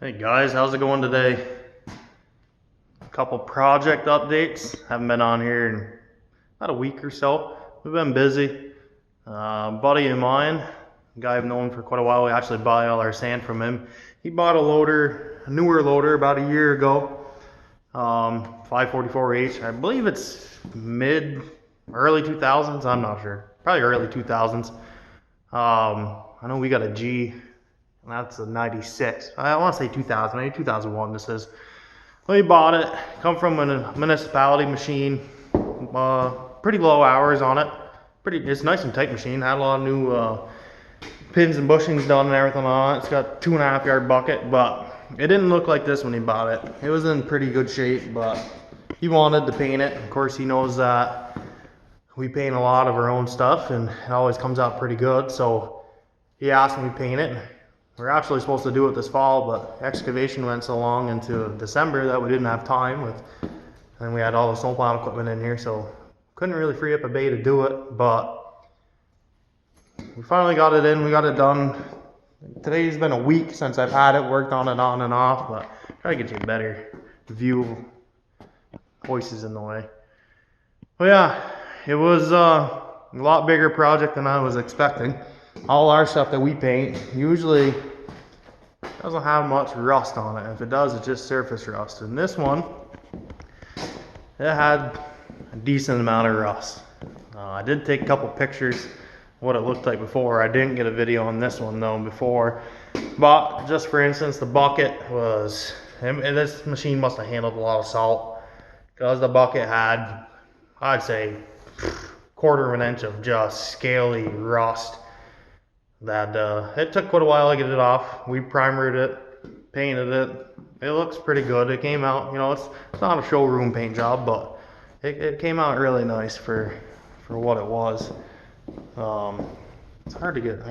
Hey guys, how's it going today? A couple project updates. Haven't been on here in about a week or so. We've been busy. Buddy of mine, a guy I've known for quite a while, we actually buy all our sand from him. He bought a loader, a newer loader about a year ago. 544H. I believe it's early 2000s. I'm not sure. Probably early 2000s. I know we got a G. That's a 96. I want to say 2000, maybe 2001 this is. We bought it. Come from a municipality machine. Pretty low hours on it. It's a nice and tight machine. Had a lot of new pins and bushings done and everything on it. It's got 2.5 yard bucket, but it didn't look like this when he bought it. It was in pretty good shape, but he wanted to paint it. Of course, he knows that we paint a lot of our own stuff and it always comes out pretty good. So he asked me to paint it. We're actually supposed to do it this fall, but excavation went so long into December that we didn't have time and we had all the snowplow equipment in here, so couldn't really free up a bay to do it, but we finally got it in, we got it done. Today's been a week since I've had it, worked on it on and off, but try to get you a better view. Voices in the way. But yeah, it was a lot bigger project than I was expecting. All our stuff that we paint usually doesn't have much rust on it. If it does, it's just surface rust. And this one, it had a decent amount of rust. I did take a couple pictures of what it looked like before. I didn't get a video on this one though before. But just for instance, the bucket was, and this machine must have handled a lot of salt, because the bucket had, I'd say, 1/4 of an inch of just scaly rust. That it took quite a while to get it off. We primered it, painted it. It looks pretty good. It came out, you know, it's not a showroom paint job, but it came out really nice for what it was. It's hard to get.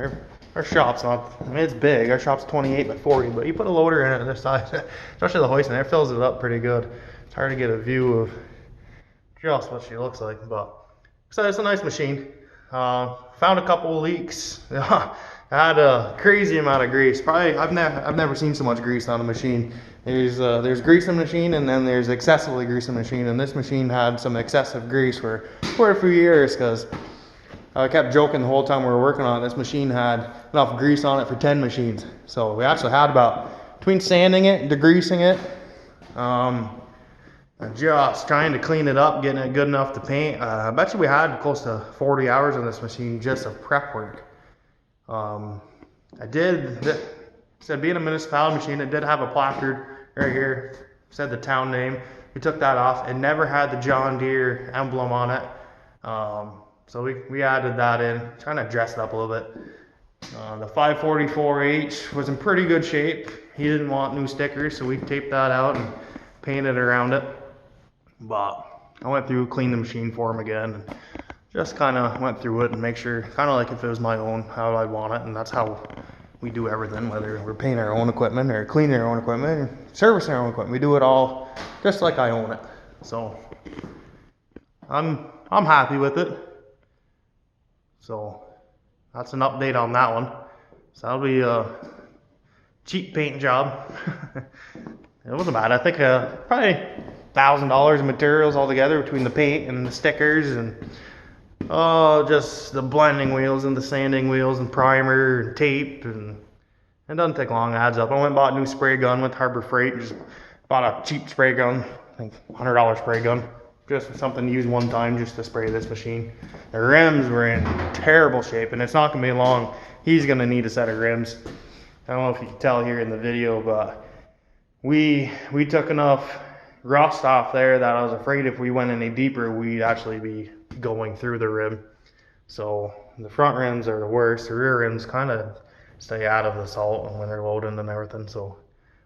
Our shop's not, I mean, it's big. Our shop's 28 by 40, but you put a loader in it on this side, especially the hoist, and it fills it up pretty good. It's hard to get a view of just what she looks like, but so it's a nice machine. Found a couple of leaks. Had a crazy amount of grease. Probably I've never seen so much grease on a machine. There's grease in the machine, and then there's excessively grease in the machine. And this machine had some excessive grease for a few years, because I kept joking the whole time we were working on it. This machine had enough grease on it for 10 machines. So we actually had about, between sanding it and degreasing it, just trying to clean it up, getting it good enough to paint. I bet you we had close to 40 hours on this machine just of prep work. Said being a municipality machine, it did have a placard right here, said the town name. We took that off. It never had the John Deere emblem on it. So we added that in, trying to dress it up a little bit. The 544H was in pretty good shape. He didn't want new stickers, so we taped that out and painted around it. But I went through, cleaned the machine for him again, and just kind of went through it and make sure, kind of like if it was my own, how I'd want it. And that's how we do everything, whether we're painting our own equipment or cleaning our own equipment or servicing our own equipment. We do it all just like I own it. So I'm happy with it. So that's an update on that one. So that'll be a cheap paint job. It wasn't bad. I think probably $1,000 in materials altogether between the paint and the stickers and just the blending wheels and the sanding wheels and primer and tape, and it doesn't take long. It adds up. I went and bought a new spray gun with Harbor Freight. Just bought a cheap spray gun, I think $100 spray gun, just something to use one time just to spray this machine. The rims were in terrible shape, and it's not gonna be long. He's gonna need a set of rims. I don't know if you can tell here in the video, but we took enough rust off there that I was afraid if we went any deeper, we'd actually be going through the rim. So the front rims are the worst. The rear rims kind of stay out of the salt when they're loading and everything. So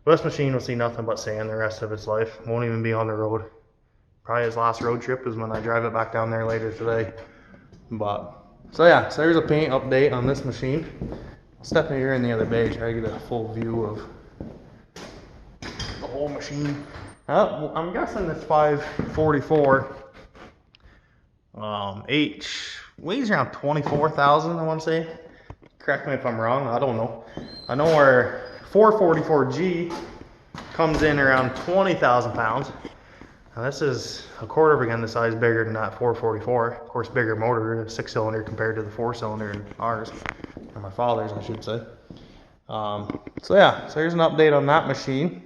this machine will see nothing but sand the rest of its life. Won't even be on the road. Probably his last road trip is when I drive it back down there later today. But so yeah, so there's a paint update on this machine. I'll step in here in the other bay, try to get a full view of the whole machine. I'm guessing this 544 H weighs around 24,000, I want to say. Correct me if I'm wrong, I don't know. I know our 444G comes in around 20,000 pounds. Now this is a quarter of again the size bigger than that 444. Of course, bigger motor, 6-cylinder compared to the 4-cylinder in ours, or my father's, I should say. So yeah, so here's an update on that machine.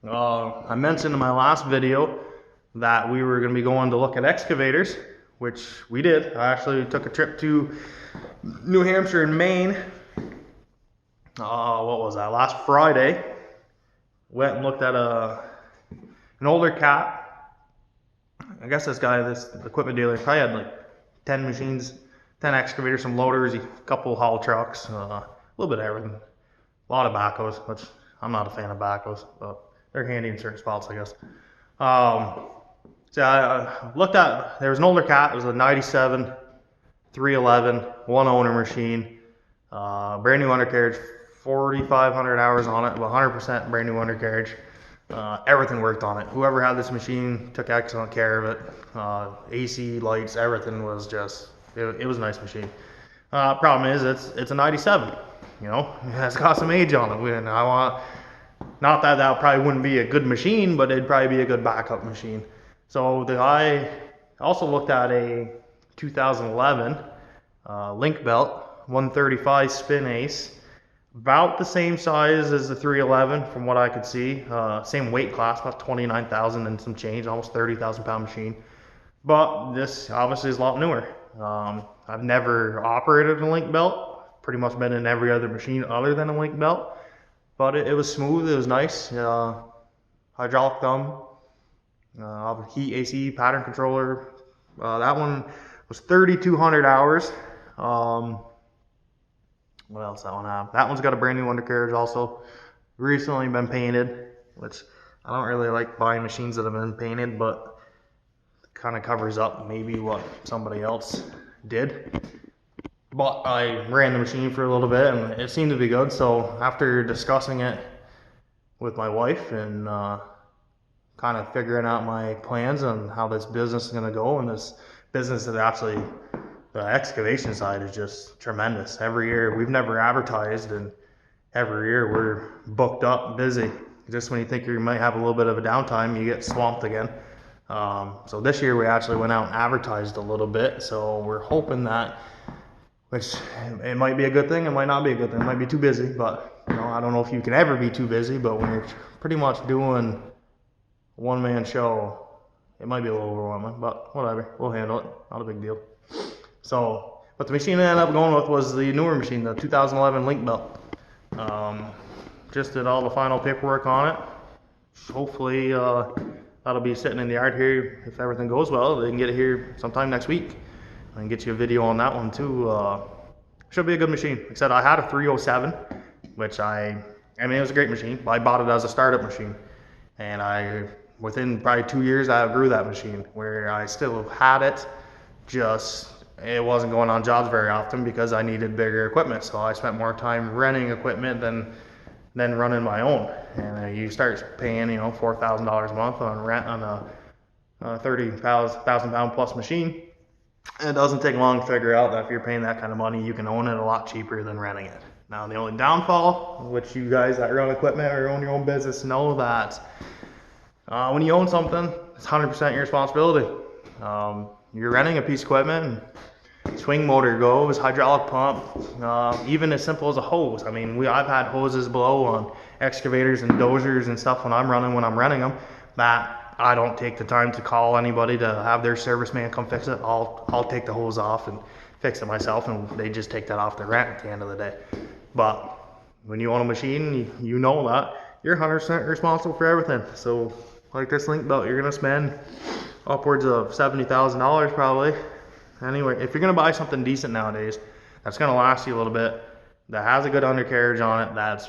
I mentioned in my last video that we were going to be going to look at excavators, which we did. I actually took a trip to New Hampshire and Maine. What was that? Last Friday. Went and looked at an older cat. I guess this equipment dealer, probably had like 10 machines, 10 excavators, some loaders, a couple haul trucks, a little bit of everything. A lot of backhoes, which I'm not a fan of backhoes, but they're handy in certain spots, I guess. So I looked at, there was an older cat. It was a 97 311 one owner machine, brand new undercarriage, 4,500 hours on it, 100% brand new undercarriage. Everything worked on it. Whoever had this machine took excellent care of it. AC, lights, everything was just, it was a nice machine. Problem is, it's a 97. You know, it's got some age on it. And I want, not that that probably wouldn't be a good machine, but it'd probably be a good backup machine. So I also looked at a 2011 link belt 135 spin ace, about the same size as the 311 from what I could see, same weight class, about 29,000 and some change, almost 30,000 pound machine. But this obviously is a lot newer. I've never operated a link belt, pretty much been in every other machine other than a link belt, but it was smooth, it was nice. Hydraulic thumb, heat AC pattern controller. That one was 3,200 hours. What else that one have? That one's got a brand new undercarriage also. Recently been painted, which I don't really like buying machines that have been painted, but it kind of covers up maybe what somebody else did. But I ran the machine for a little bit and it seemed to be good. So after discussing it with my wife and kind of figuring out my plans on how this business is going to go, and this business is actually, the excavation side is just tremendous. Every year, we've never advertised, and every year we're booked up, busy. Just when you think you might have a little bit of a downtime, you get swamped again. So this year we actually went out and advertised a little bit. So we're hoping that, which it might be a good thing, it might not be a good thing. It might be too busy, but you know, I don't know if you can ever be too busy. But when you're pretty much doing a one-man show, it might be a little overwhelming. But whatever, we'll handle it. Not a big deal. So, but the machine I ended up going with was the newer machine, the 2011 link belt. Just did all the final paperwork on it. Hopefully that'll be sitting in the yard here. If everything goes well, they can get it here sometime next week. I can get you a video on that one too. Should be a good machine. Like I said, I had a 307, which I mean, it was a great machine. I bought it as a startup machine. And within probably 2 years, I outgrew that machine, where I still had it, just it wasn't going on jobs very often because I needed bigger equipment. So I spent more time renting equipment than running my own. And you start paying, you know, $4,000 a month on rent on a 30,000 pound plus machine. And it doesn't take long to figure out that if you're paying that kind of money, you can own it a lot cheaper than renting it. Now, the only downfall, which you guys that run equipment or own your own business know, that when you own something, it's 100% your responsibility. You're renting a piece of equipment, and swing motor goes, hydraulic pump, even as simple as a hose. I mean, I've had hoses blow on excavators and dozers and stuff when I'm renting them, that I don't take the time to call anybody to have their service man come fix it. I'll take the hose off and fix it myself, and they just take that off the rent at the end of the day. But when you own a machine, you know that you're 100% responsible for everything. So like this link belt, you're gonna spend upwards of $70,000 probably. Anyway, if you're gonna buy something decent nowadays, that's gonna last you a little bit, that has a good undercarriage on it, that's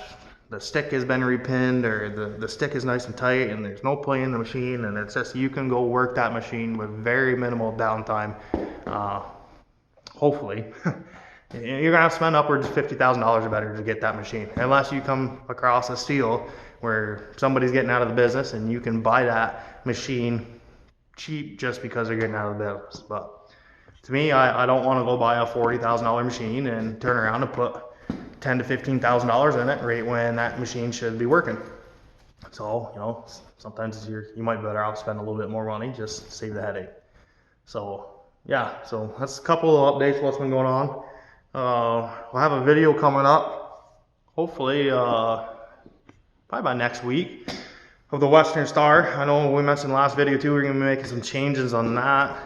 the stick has been repinned, or the stick is nice and tight, and there's no play in the machine, and it's just you can go work that machine with very minimal downtime. Hopefully. You're gonna have to spend upwards of $50,000 or better to get that machine, unless you come across a steal where somebody's getting out of the business and you can buy that machine cheap just because they're getting out of the business. But to me, I don't want to go buy a $40,000 machine and turn around and put $10,000 to $15,000 in it right when that machine should be working. So, you know, sometimes you might be better off spending a little bit more money, just save the headache. So, yeah, so that's a couple of updates, what's been going on. We'll have a video coming up, hopefully, probably by next week, of the Western Star. I know we mentioned last video too, we're going to be making some changes on that.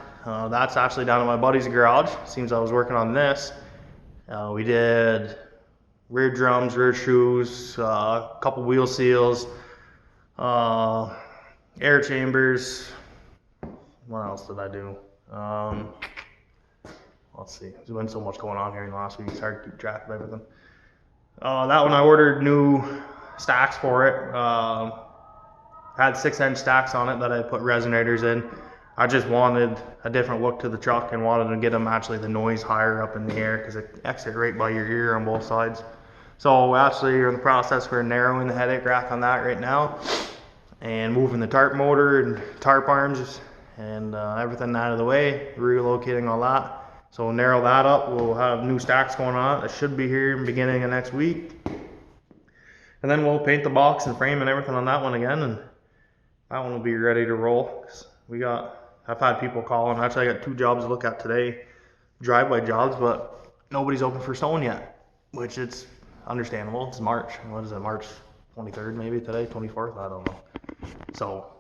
That's actually down in my buddy's garage. Seems I was working on this. We did rear drums, rear shoes, a couple wheel seals, air chambers. What else did I do? Let's see. There's been so much going on here in the last week. It's hard to keep track of everything. That one I ordered new stacks for it. Had 6-inch stacks on it that I put resonators in. I just wanted a different look to the truck and wanted to get them actually the noise higher up in the air because it exits right by your ear on both sides. So actually we're in the process, we're narrowing the headache rack on that right now and moving the tarp motor and tarp arms and everything out of the way, relocating all that. So we'll narrow that up. We'll have new stacks going on. That should be here in the beginning of next week. And then we'll paint the box and frame and everything on that one again, and that one will be ready to roll. I've had people calling. Actually, I got 2 jobs to look at today, driveway jobs, but nobody's open for stone yet, which it's understandable. It's March. What is it, March 23rd maybe today, 24th? I don't know. So,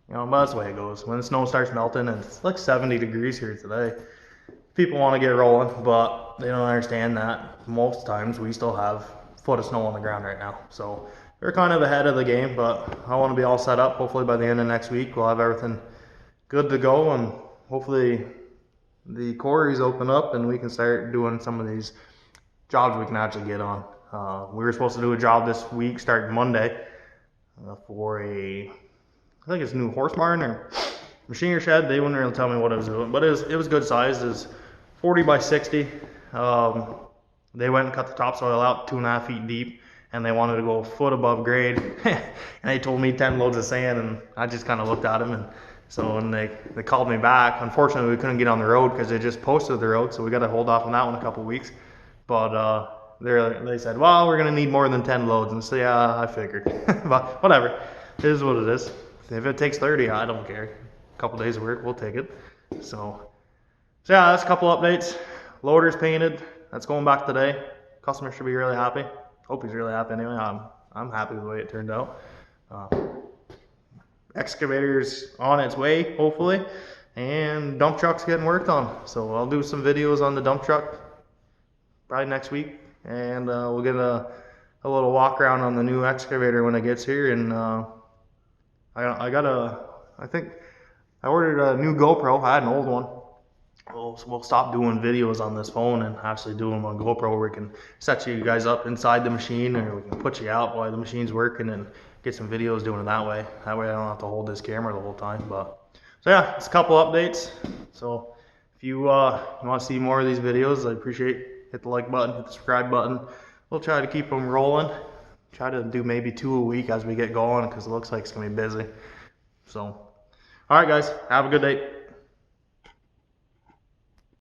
you know, but that's the way it goes. When the snow starts melting, and it's like 70 degrees here today, people want to get rolling, but they don't understand that most times we still have a foot of snow on the ground right now. So we're kind of ahead of the game, but I want to be all set up. Hopefully by the end of next week, we'll have everything good to go, and hopefully the quarries open up and we can start doing some of these jobs we can actually get on. We were supposed to do a job this week starting Monday for I think it's a new horse barn or machinery shed. They wouldn't really tell me what it was doing, but it was good size. It was 40 by 60. They went and cut the topsoil out 2.5 feet deep, and they wanted to go a foot above grade. And they told me 10 loads of sand, and I just kind of looked at them. And so when they called me back, unfortunately we couldn't get on the road because they just posted the road, so we got to hold off on that one a couple weeks. But they said, well, we're going to need more than 10 loads. And so yeah, I figured. But whatever, it is what it is. If it takes 30, I don't care. A couple days of work, we'll take it. So yeah, that's a couple updates. Loader's painted. That's going back today. Customer should be really happy. Hope he's really happy anyway. I'm happy with the way it turned out. Excavator's on its way, hopefully, and dump truck's getting worked on. So I'll do some videos on the dump truck probably next week, and we'll get a little walk around on the new excavator when it gets here. And I think I ordered a new GoPro. I had an old one. We'll stop doing videos on this phone and actually do them on GoPro, where we can set you guys up inside the machine, or we can put you out while the machine's working and get some videos doing it that way. That way I don't have to hold this camera the whole time. But so yeah, it's a couple updates. So if you want to see more of these videos, I appreciate, hit the like button, hit the subscribe button. We'll try to keep them rolling. Try to do maybe 2 a week as we get going, because it looks like it's gonna be busy. So all right guys, have a good day.